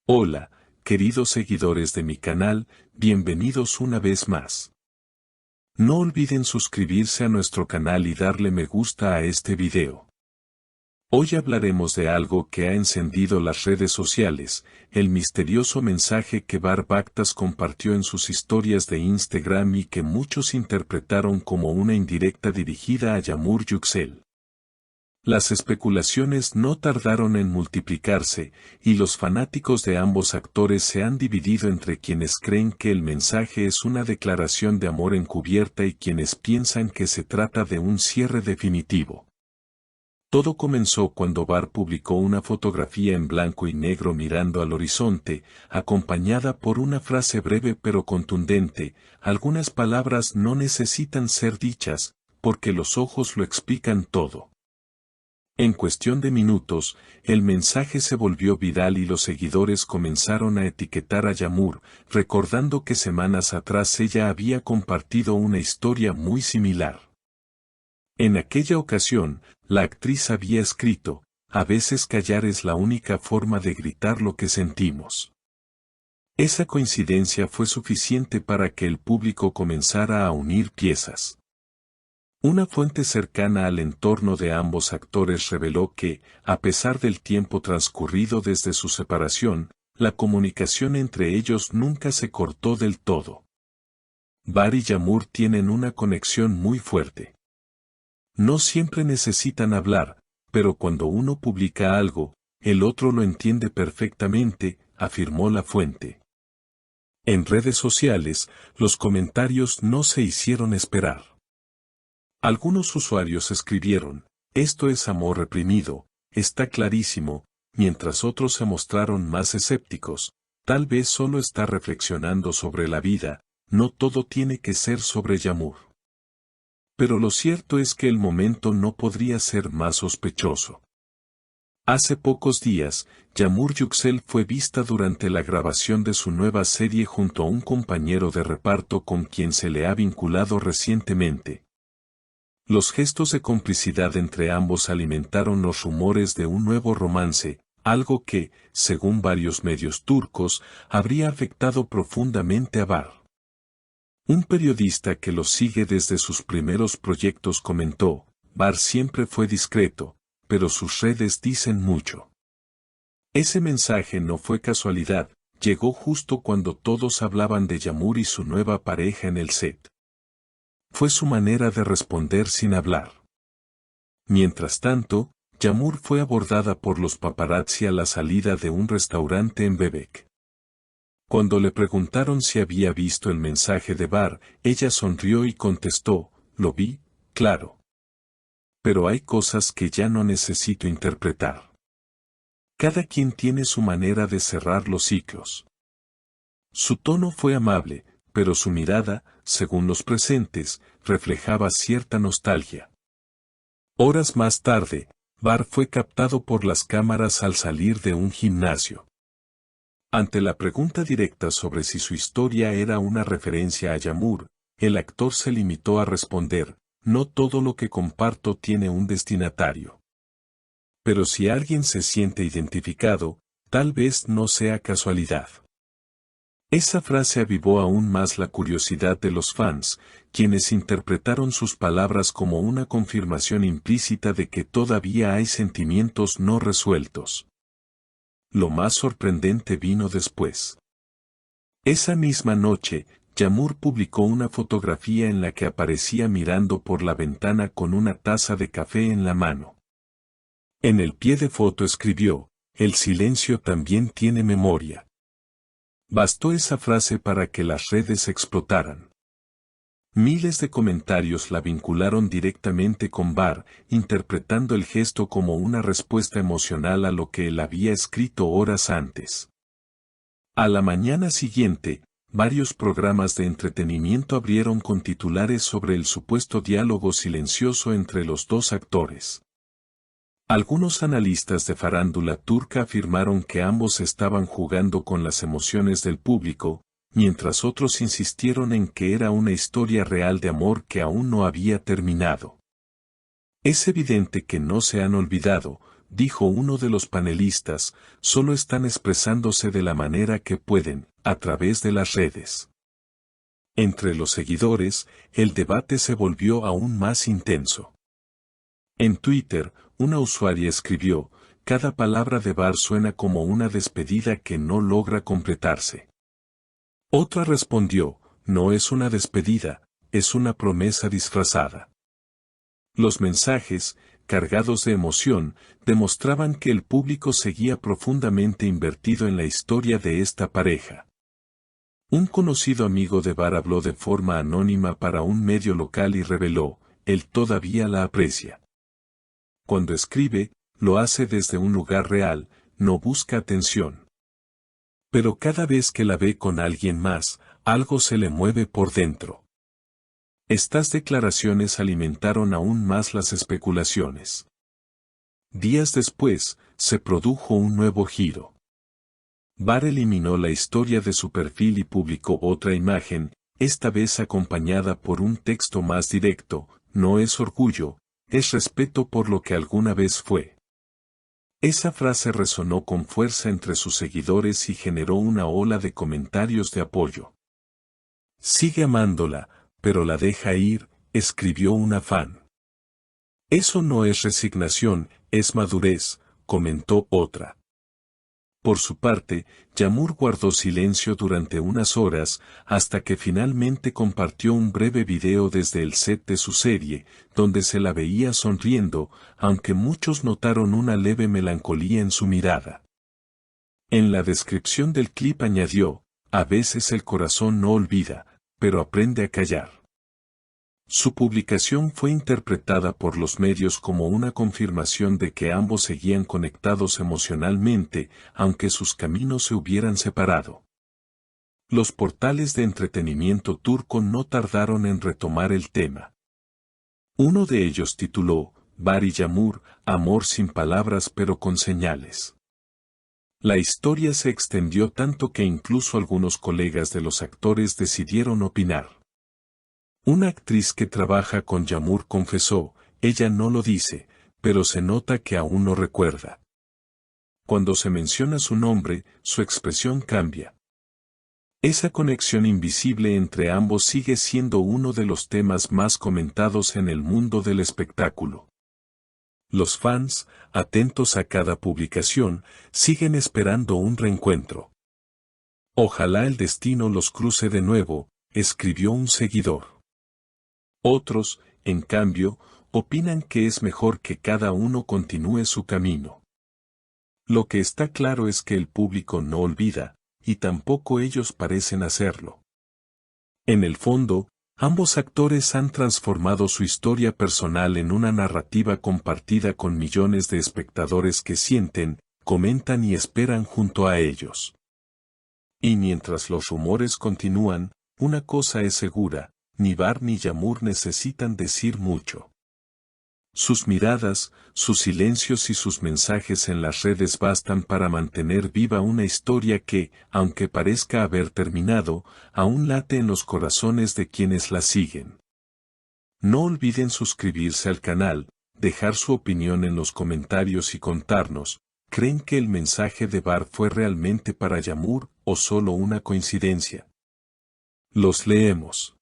Hola, queridos seguidores de mi canal, bienvenidos una vez más. No olviden suscribirse a nuestro canal y darle me gusta a este video. Hoy hablaremos de algo que ha encendido las redes sociales, el misterioso mensaje que Bar Baktas compartió en sus historias de Instagram y que muchos interpretaron como una indirecta dirigida a Yağmur Yüksel. Las especulaciones no tardaron en multiplicarse, y los fanáticos de ambos actores se han dividido entre quienes creen que el mensaje es una declaración de amor encubierta y quienes piensan que se trata de un cierre definitivo. Todo comenzó cuando Bar publicó una fotografía en blanco y negro mirando al horizonte, acompañada por una frase breve pero contundente: algunas palabras no necesitan ser dichas, porque los ojos lo explican todo. En cuestión de minutos, el mensaje se volvió viral y los seguidores comenzaron a etiquetar a Yağmur, recordando que semanas atrás ella había compartido una historia muy similar. En aquella ocasión, la actriz había escrito: a veces callar es la única forma de gritar lo que sentimos. Esa coincidencia fue suficiente para que el público comenzara a unir piezas. Una fuente cercana al entorno de ambos actores reveló que, a pesar del tiempo transcurrido desde su separación, la comunicación entre ellos nunca se cortó del todo. Bar y Yağmur tienen una conexión muy fuerte. No siempre necesitan hablar, pero cuando uno publica algo, el otro lo entiende perfectamente, afirmó la fuente. En redes sociales, los comentarios no se hicieron esperar. Algunos usuarios escribieron: esto es amor reprimido, está clarísimo, mientras otros se mostraron más escépticos: tal vez solo está reflexionando sobre la vida, no todo tiene que ser sobre Yağmur. Pero lo cierto es que el momento no podría ser más sospechoso. Hace pocos días, Yağmur Yüksel fue vista durante la grabación de su nueva serie junto a un compañero de reparto con quien se le ha vinculado recientemente. Los gestos de complicidad entre ambos alimentaron los rumores de un nuevo romance, algo que, según varios medios turcos, habría afectado profundamente a Bar. Un periodista que los sigue desde sus primeros proyectos comentó: Bar siempre fue discreto, pero sus redes dicen mucho. Ese mensaje no fue casualidad, llegó justo cuando todos hablaban de Yağmur y su nueva pareja en el set. Fue su manera de responder sin hablar. Mientras tanto, Yağmur fue abordada por los paparazzi a la salida de un restaurante en Bebek. Cuando le preguntaron si había visto el mensaje de Bar, ella sonrió y contestó: lo vi, claro. Pero hay cosas que ya no necesito interpretar. Cada quien tiene su manera de cerrar los ciclos. Su tono fue amable, pero su mirada, según los presentes, reflejaba cierta nostalgia. Horas más tarde, Bar fue captado por las cámaras al salir de un gimnasio. Ante la pregunta directa sobre si su historia era una referencia a Yağmur, el actor se limitó a responder: no todo lo que comparto tiene un destinatario. Pero si alguien se siente identificado, tal vez no sea casualidad. Esa frase avivó aún más la curiosidad de los fans, quienes interpretaron sus palabras como una confirmación implícita de que todavía hay sentimientos no resueltos. Lo más sorprendente vino después. Esa misma noche, Yağmur publicó una fotografía en la que aparecía mirando por la ventana con una taza de café en la mano. En el pie de foto escribió: el silencio también tiene memoria. Bastó esa frase para que las redes explotaran. Miles de comentarios la vincularon directamente con Bar, interpretando el gesto como una respuesta emocional a lo que él había escrito horas antes. A la mañana siguiente, varios programas de entretenimiento abrieron con titulares sobre el supuesto diálogo silencioso entre los dos actores. Algunos analistas de farándula turca afirmaron que ambos estaban jugando con las emociones del público, mientras otros insistieron en que era una historia real de amor que aún no había terminado. Es evidente que no se han olvidado, dijo uno de los panelistas, solo están expresándose de la manera que pueden, a través de las redes. Entre los seguidores, el debate se volvió aún más intenso. En Twitter, una usuaria escribió, cada palabra de Barr suena como una despedida que no logra completarse. Otra respondió, no es una despedida, es una promesa disfrazada. Los mensajes, cargados de emoción, demostraban que el público seguía profundamente invertido en la historia de esta pareja. Un conocido amigo de Barr habló de forma anónima para un medio local y reveló, él todavía la aprecia. Cuando escribe, lo hace desde un lugar real, no busca atención. Pero cada vez que la ve con alguien más, algo se le mueve por dentro. Estas declaraciones alimentaron aún más las especulaciones. Días después, se produjo un nuevo giro. Barr eliminó la historia de su perfil y publicó otra imagen, esta vez acompañada por un texto más directo, no es orgullo, es respeto por lo que alguna vez fue. Esa frase resonó con fuerza entre sus seguidores y generó una ola de comentarios de apoyo. Sigue amándola, pero la deja ir, escribió una fan. Eso no es resignación, es madurez, comentó otra. Por su parte, Yamur guardó silencio durante unas horas, hasta que finalmente compartió un breve video desde el set de su serie, donde se la veía sonriendo, aunque muchos notaron una leve melancolía en su mirada. En la descripción del clip añadió, a veces el corazón no olvida, pero aprende a callar. Su publicación fue interpretada por los medios como una confirmación de que ambos seguían conectados emocionalmente, aunque sus caminos se hubieran separado. Los portales de entretenimiento turco no tardaron en retomar el tema. Uno de ellos tituló, Barr y Yağmur, amor sin palabras pero con señales. La historia se extendió tanto que incluso algunos colegas de los actores decidieron opinar. Una actriz que trabaja con Yağmur confesó, ella no lo dice, pero se nota que aún lo recuerda. Cuando se menciona su nombre, su expresión cambia. Esa conexión invisible entre ambos sigue siendo uno de los temas más comentados en el mundo del espectáculo. Los fans, atentos a cada publicación, siguen esperando un reencuentro. Ojalá el destino los cruce de nuevo, escribió un seguidor. Otros, en cambio, opinan que es mejor que cada uno continúe su camino. Lo que está claro es que el público no olvida, y tampoco ellos parecen hacerlo. En el fondo, ambos actores han transformado su historia personal en una narrativa compartida con millones de espectadores que sienten, comentan y esperan junto a ellos. Y mientras los rumores continúan, una cosa es segura, ni Barr ni Yağmur necesitan decir mucho. Sus miradas, sus silencios y sus mensajes en las redes bastan para mantener viva una historia que, aunque parezca haber terminado, aún late en los corazones de quienes la siguen. No olviden suscribirse al canal, dejar su opinión en los comentarios y contarnos, ¿creen que el mensaje de Barr fue realmente para Yağmur o solo una coincidencia? Los leemos.